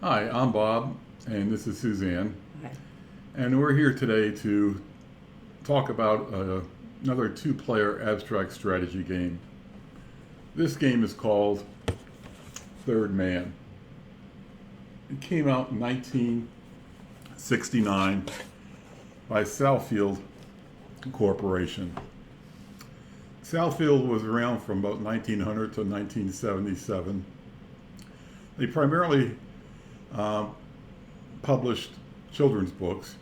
Hi, I'm Bob, and this is Suzanne, Hi. and we're here today to talk about another two-player abstract strategy game. This game is called Third Man. It came out in 1969 by Southfield Corporation. Southfield was around from about 1900 to 1977. They primarily uh, published children's books,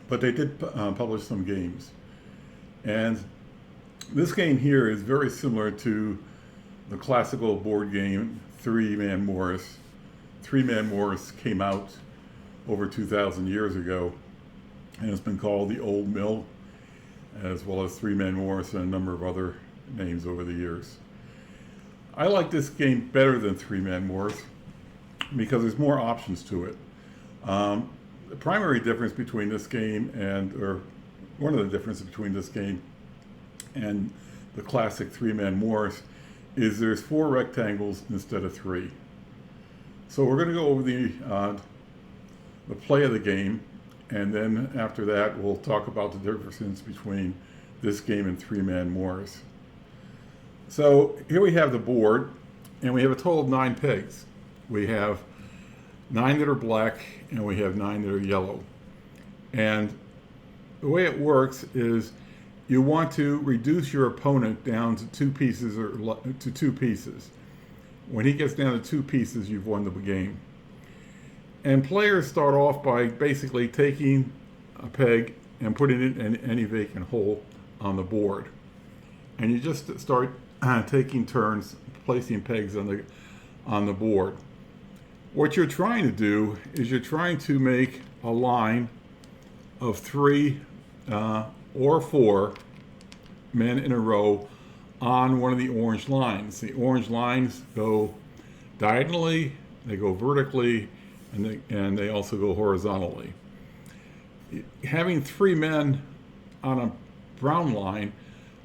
but they did publish some games. And this game here is very similar to the classical board game Three Man Morris. Three Man Morris came out over 2,000 years ago, and it's been called the Old Mill, as well as Three Man Morris and a number of other names over the years. I like this game better than Three Man Morris because there's more options to it. The primary difference between this game or one of the differences between this game and the classic Three Man Morris is there's 4 rectangles instead of 3. So we're going to go over the play of the game, and then after that we'll talk about the differences between this game and Three Man Morris. So here we have the board, and we have a total of 9 pegs. We have 9 that are black, and we have 9 that are yellow. And the way it works is you want to reduce your opponent down to 2 pieces or to 2 pieces. When he gets down to 2 pieces, you've won the game. And players start off by basically taking a peg and putting it in any vacant hole on the board. And you just start taking turns placing pegs on the board. What you're trying to do is you're trying to make a line of 3 or 4 men in a row on one of the orange lines. The orange lines go diagonally, they go vertically, and they also go horizontally. Having 3 men on a brown line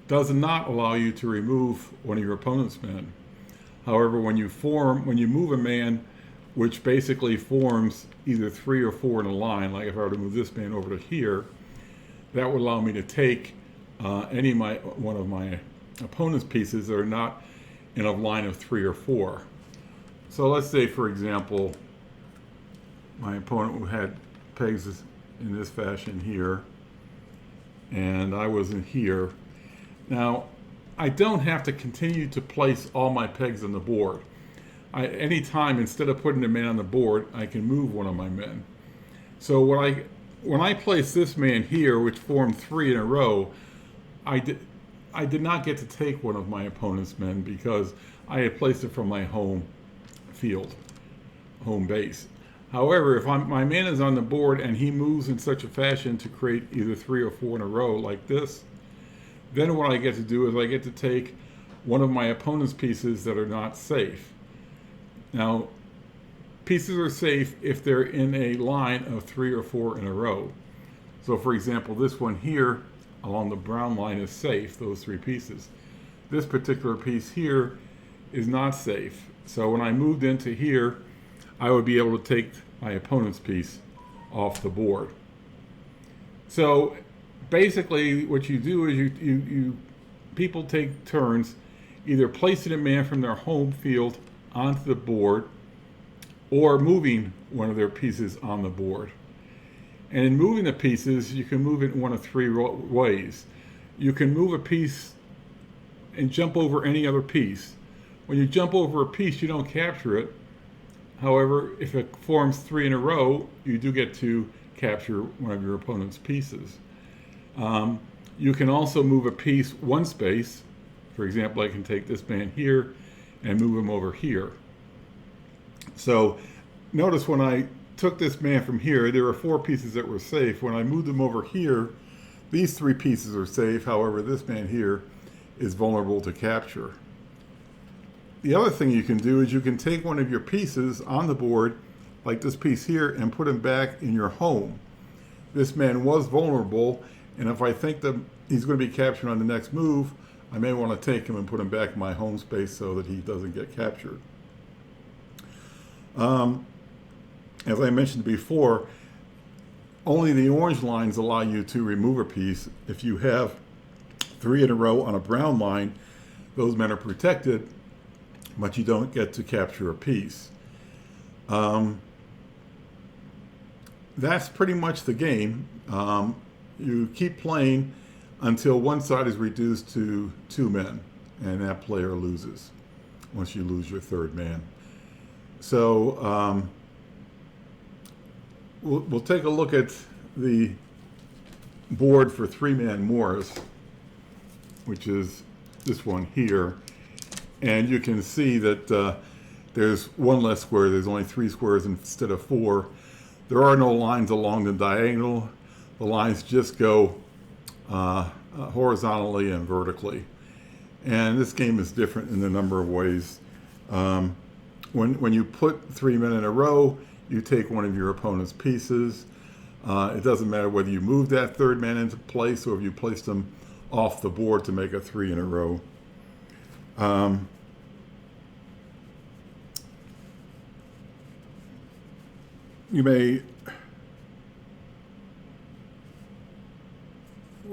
does not allow you to remove one of your opponent's men. However, when you move a man which basically forms either 3 or 4 in a line, like if I were to move this man over to here, that would allow me to take one of my opponent's pieces that are not in a line of 3 or 4. So let's say, for example, my opponent who had pegs in this fashion here, and I was in here. Now, I don't have to continue to place all my pegs on the board. Anytime, instead of putting a man on the board, I can move one of my men. So when I place this man here, which formed 3 in a row, I did not get to take one of my opponent's men because I had placed it from my home field, home base. However, if my man is on the board and he moves in such a fashion to create either 3 or 4 in a row like this, then what I get to do is I get to take one of my opponent's pieces that are not safe. Now, pieces are safe if they're in a line of 3 or 4 in a row. So for example, this one here along the brown line is safe, those 3 pieces. This particular piece here is not safe. So when I moved into here, I would be able to take my opponent's piece off the board. So basically what you do is people take turns either placing a man from their home field onto the board or moving one of their pieces on the board. And in moving the pieces, you can move it in one of 3 ways. You can move a piece and jump over any other piece. When you jump over a piece, you don't capture it. However, if it forms 3 in a row, you do get to capture one of your opponent's pieces. You can also move a piece 1 space. For example, I can take this man here and move him over here. So notice when I took this man from here, there were 4 pieces that were safe. When I moved them over here, these 3 pieces are safe. However, this man here is vulnerable to capture. The other thing you can do is you can take one of your pieces on the board, like this piece here, and put him back in your home. This man was vulnerable, and if I think that he's going to be captured on the next move, I may want to take him and put him back in my home space so that he doesn't get captured. as I mentioned before, only the orange lines allow you to remove a piece. If you have 3 in a row on a brown line, those men are protected, but you don't get to capture a piece. That's pretty much the game. You keep playing until one side is reduced to 2 men, and that player loses once you lose your 3rd man. So we'll take a look at the board for 3-man Moors, which is this one here. And you can see that there's one less square. There's only 3 squares instead of 4. There are no lines along the diagonal. The lines just go horizontally and vertically. And this game is different in a number of ways. When you put 3 men in a row, you take one of your opponent's pieces. It doesn't matter whether you move that 3rd man into place or if you place them off the board to make a 3 in a row. You may,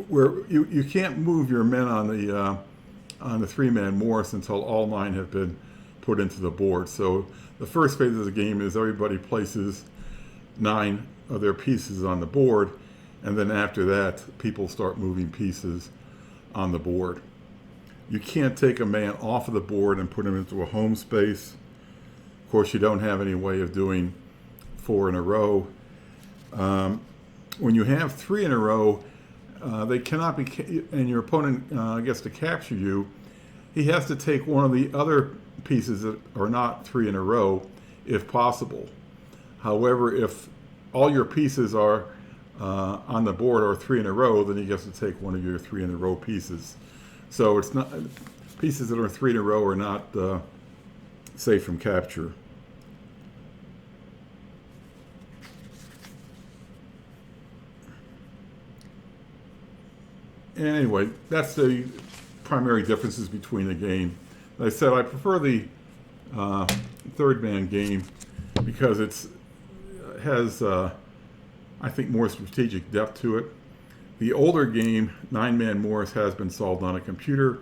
you can't move your men on the 3-man Morris until all 9 have been put into the board. So the first phase of the game is everybody places 9 of their pieces on the board, and then after that, people start moving pieces on the board. You can't take a man off of the board and put him into a home space. Of course, you don't have any way of doing 4 in a row. When you have 3 in a row, they cannot be, and your opponent gets to capture you. He has to take one of the other pieces that are not 3 in a row, if possible. However, if all your pieces are on the board are 3 in a row, then he gets to take one of your 3 in a row pieces. So it's not, pieces that are 3 in a row are not safe from capture. And anyway, that's the primary differences between the game. As I said, I prefer the 3rd man game because it has, I think, more strategic depth to it. The older game, 9-man Morris, has been solved on a computer.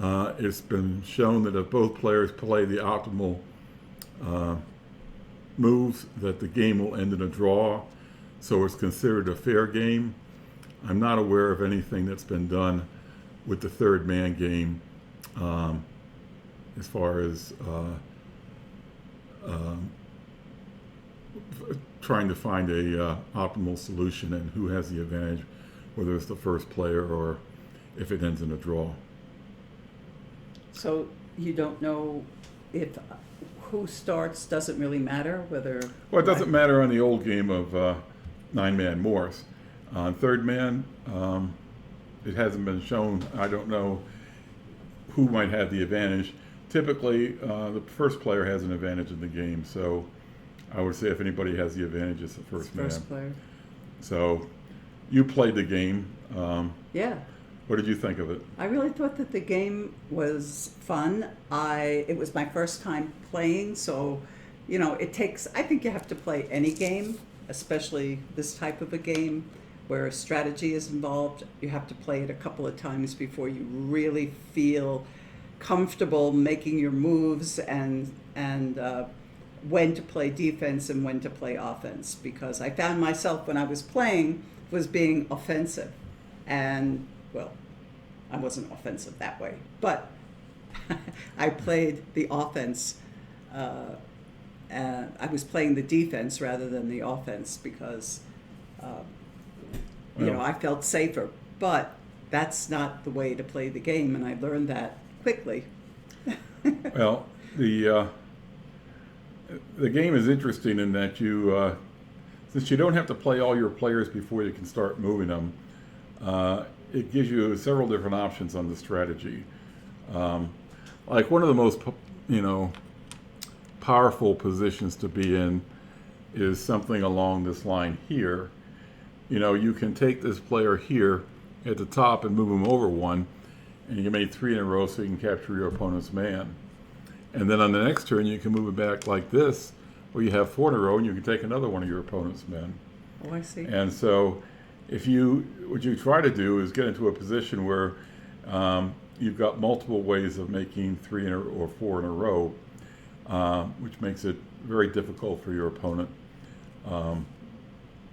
It's been shown that if both players play the optimal moves, that the game will end in a draw. So it's considered a fair game. I'm not aware of anything that's been done with the 3rd man game as far as trying to find a optimal solution and who has the advantage, whether it's the first player or if it ends in a draw. So you don't know if who starts doesn't really matter whether. Well, it doesn't matter on the old game of 9-man Morris. On 3rd man, it hasn't been shown. I don't know who might have the advantage. Typically, the first player has an advantage in the game, so I would say if anybody has the advantage, it's the first man. First player. So you played the game. Yeah. What did you think of it? I really thought that the game was fun. It was my first time playing, so I think you have to play any game, especially this type of a game where strategy is involved. You have to play it a couple of times before you really feel comfortable making your moves and when to play defense and when to play offense, because I found myself when I was playing was being offensive, and well, I wasn't offensive that way, but I played the offense. I was playing the defense rather than the offense because I felt safer. But that's not the way to play the game, and I learned that quickly. Well, the game is interesting in that you, since you don't have to play all your players before you can start moving them, it gives you several different options on the strategy. Like one of the most, powerful positions to be in is something along this line here. You can take this player here at the top and move him over one, and you made 3 in a row so you can capture your opponent's man. And then on the next turn, you can move it back like this Well, you have 4 in a row, and you can take another one of your opponent's men. Oh, I see. And so, what you try to do is get into a position where you've got multiple ways of making 3 or 4 in a row, which makes it very difficult for your opponent,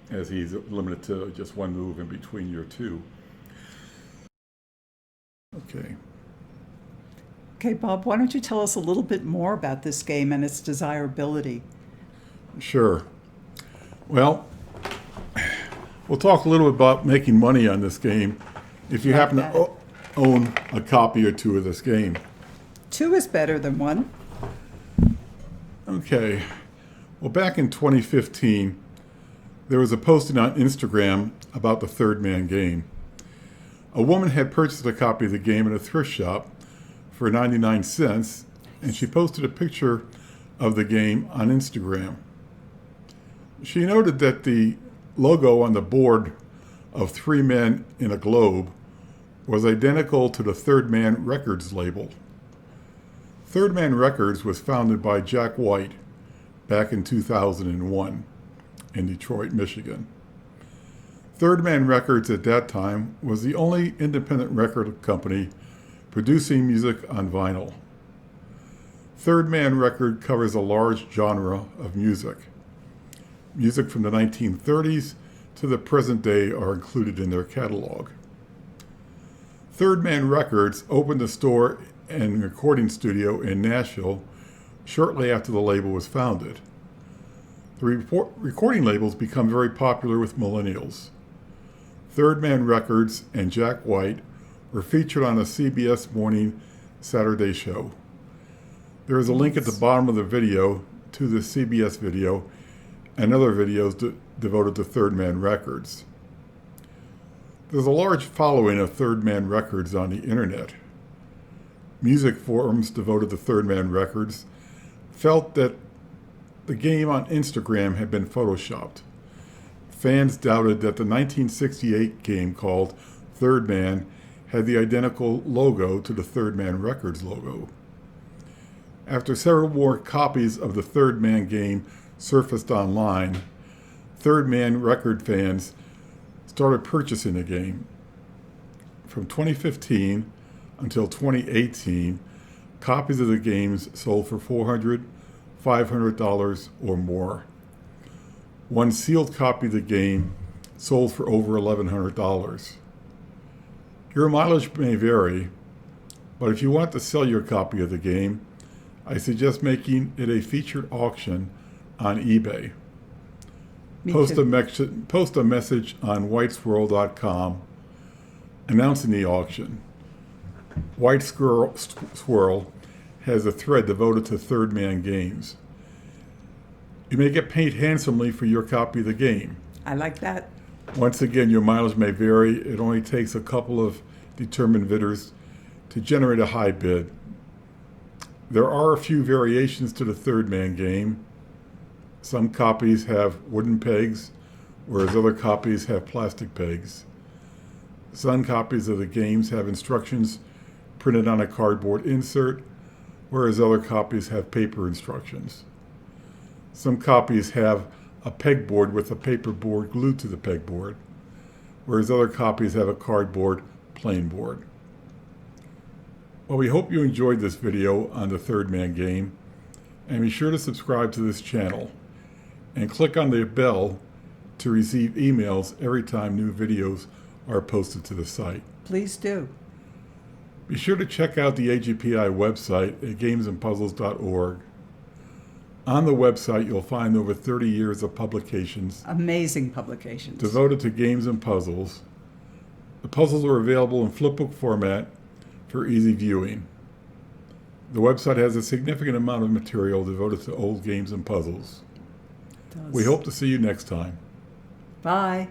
as he's limited to just one move in between your 2. Okay. Okay, Bob, why don't you tell us a little bit more about this game and its desirability? Sure. Well, we'll talk a little bit about making money on this game if you happen to own a copy or 2 of this game. 2 is better than 1. Okay. Well, back in 2015, there was a posting on Instagram about the Third Man game. A woman had purchased a copy of the game at a thrift shop for 99 cents, and she posted a picture of the game on Instagram. She noted that the logo on the board of 3 men in a globe was identical to the Third Man Records label. Third Man Records was founded by Jack White back in 2001 in Detroit, Michigan. Third Man Records at that time was the only independent record company producing music on vinyl. Third Man Record covers a large genre of music. Music from the 1930s to the present day are included in their catalog. Third Man Records opened a store and recording studio in Nashville shortly after the label was founded. The recording labels become very popular with millennials. Third Man Records and Jack White were featured on a CBS Morning Saturday show. There is a link at the bottom of the video to the CBS video and other videos devoted to Third Man Records. There's a large following of Third Man Records on the internet. Music forums devoted to Third Man Records felt that the game on Instagram had been photoshopped. Fans doubted that the 1968 game called Third Man had the identical logo to the Third Man Records logo. After several more copies of the Third Man game surfaced online, Third Man Record fans started purchasing the game. From 2015 until 2018, copies of the games sold for $400, $500 or more. One sealed copy of the game sold for over $1,100. Your mileage may vary, but if you want to sell your copy of the game, I suggest making it a featured auction on eBay. Post a message on whitesquirrel.com announcing the auction. White Squirrel has a thread devoted to Third Man games. You may get paid handsomely for your copy of the game. I like that. Once again, your mileage may vary. It only takes a couple of determined bidders to generate a high bid. There are a few variations to the Third Man game. Some copies have wooden pegs, whereas other copies have plastic pegs. Some copies of the games have instructions printed on a cardboard insert, whereas other copies have paper instructions. Some copies have a pegboard with a paper board glued to the pegboard, whereas other copies have a cardboard plain board. Well, we hope you enjoyed this video on the Third Man game, and be sure to subscribe to this channel and click on the bell to receive emails every time new videos are posted to the site. Please do. Be sure to check out the AGPI website at gamesandpuzzles.org. On the website, you'll find over 30 years of publications Amazing publications. devoted to games and puzzles. The puzzles are available in flipbook format for easy viewing. The website has a significant amount of material devoted to old games and puzzles. It does. We hope to see you next time. Bye.